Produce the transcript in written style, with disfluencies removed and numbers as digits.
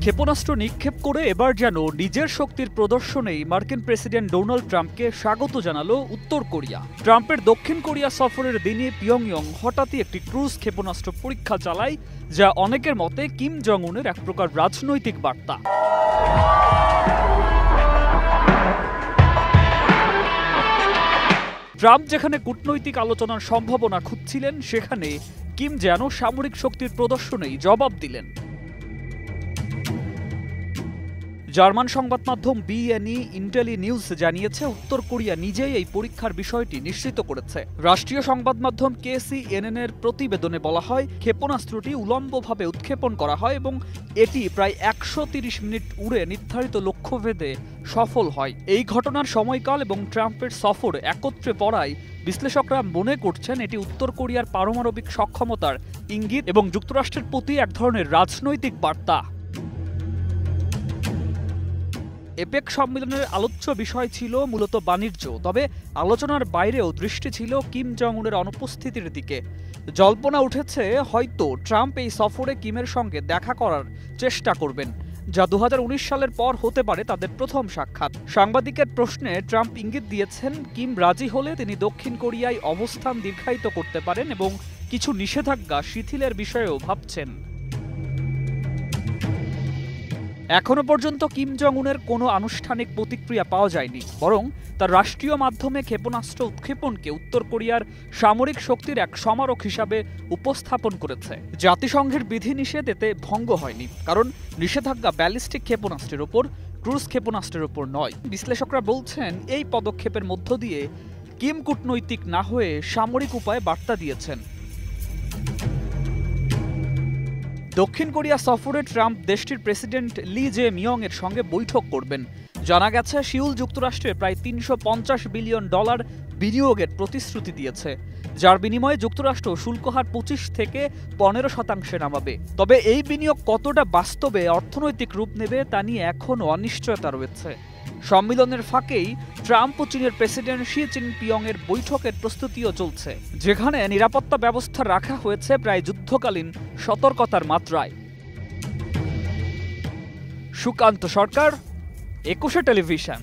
ক্ষেপণাস্ত্র নিক্ষেপ করে এবার যেন নিজের শক্তির প্রদর্শনেই মার্কিন প্রেসিডেন্ট ডোনাল্ড ট্রাম্পকে স্বাগত জানালো উত্তর কোরিয়া। ট্রাম্পের দক্ষিণ কোরিয়া সফরের দিনে পিয়ংইয়ং হঠাৎই একটি ক্রুজ ক্ষেপণাস্ত্র পরীক্ষা চালায়, যা অনেকের মতে কিম জং উনের এক প্রকার রাজনৈতিক বার্তা। ট্রাম্প যেখানে কূটনৈতিক আলোচনার সম্ভাবনা খুঁজছিলেন, সেখানে কিম যেন সামরিক শক্তির প্রদর্শনেই জবাব দিলেন। জার্মান সংবাদ মাধ্যম বিএনই ইন্টেলি নিউজ জানিয়েছে, উত্তর কোরিয়া নিজেই এই পরীক্ষার বিষয়টি নিশ্চিত করেছে। রাষ্ট্রীয় সংবাদ মাধ্যম KCNN এর প্রতিবেদনে বলা হয়, ক্ষেপণাস্ত্রটি উলম্বভাবে উৎক্ষেপণ করা হয় এবং এটি প্রায় 130 মিনিট উড়ে নির্ধারিত লক্ষ্যভেদে সফল হয়। এই ঘটনার সময়কাল এবং ট্রাম্পের সফর একত্রে পড়ায় বিশ্লেষকরা মনে করছেন এটি উত্তর কোরিয়ার পারমাণবিক সক্ষমতার ইঙ্গিত এবং যুক্তরাষ্ট্রের প্রতি এক ধরনের রাজনৈতিক বার্তা। এপেক সম্মেলনের আলোচ্য বিষয় ছিল মূলত বাণিজ্য, তবে আলোচনার বাইরেও দৃষ্টি ছিল কিম জং উনের অনুপস্থিতির দিকে। জল্পনা উঠেছে হয়তো ট্রাম্প এই সফরে কিমের সঙ্গে দেখা করার চেষ্টা করবেন, যা 2019 সালের পর হতে পারে তাদের প্রথম সাক্ষাৎ। সাংবাদিকের প্রশ্নে ট্রাম্প ইঙ্গিত দিয়েছেন, কিম রাজি হলে তিনি দক্ষিণ কোরিয়ায় অবস্থান দীর্ঘায়িত করতে পারেন এবং কিছু নিষেধাজ্ঞা শিথিলের বিষয়েও ভাবছেন। এখনো পর্যন্ত কিম জং উনের কোনো আনুষ্ঠানিক প্রতিক্রিয়া পাওয়া যায়নি, বরং তার রাষ্ট্রীয় মাধ্যমে ক্ষেপণাস্ত্র উৎক্ষেপণকে উত্তর কোরিয়ার সামরিক শক্তির এক সমারোহ হিসাবে উপস্থাপন করেছে। জাতিসংঘের বিধিনিষেধ এতে ভঙ্গ হয়নি, কারণ নিষেধাজ্ঞা ব্যালিস্টিক ক্ষেপণাস্ত্রের ওপর, ক্রুজ ক্ষেপণাস্ত্রের ওপর নয়। বিশ্লেষকরা বলছেন, এই পদক্ষেপের মধ্য দিয়ে কিম কূটনৈতিক না হয়ে সামরিক উপায়ে বার্তা দিয়েছেন। দক্ষিণ কোরিয়া সফরে ট্রাম্প দেশটির প্রেসিডেন্ট লি জে মিয়ং এর সঙ্গে বৈঠক করবেন। জানা গেছে, সিউল যুক্তরাষ্ট্রে প্রায় $350 বিলিয়ন বিনিয়োগের প্রতিশ্রুতি দিয়েছে, যার বিনিময়ে যুক্তরাষ্ট্র শুল্ক হার 25 থেকে 15% নামাবে। তবে এই বিনিয়োগ কতটা বাস্তবে অর্থনৈতিক রূপ নেবে তা নিয়ে এখনও অনিশ্চয়তা রয়েছে। সম্মেলনের ফাঁকেই ট্রাম্প ও চীনের প্রেসিডেন্ট শি জিনপিং এর বৈঠকের প্রস্তুতিও চলছে, যেখানে নিরাপত্তা ব্যবস্থা রাখা হয়েছে প্রায় যুদ্ধকালীন সতর্কতার মাত্রায়। সুকান্ত সরকার, 21 টেলিভিশন।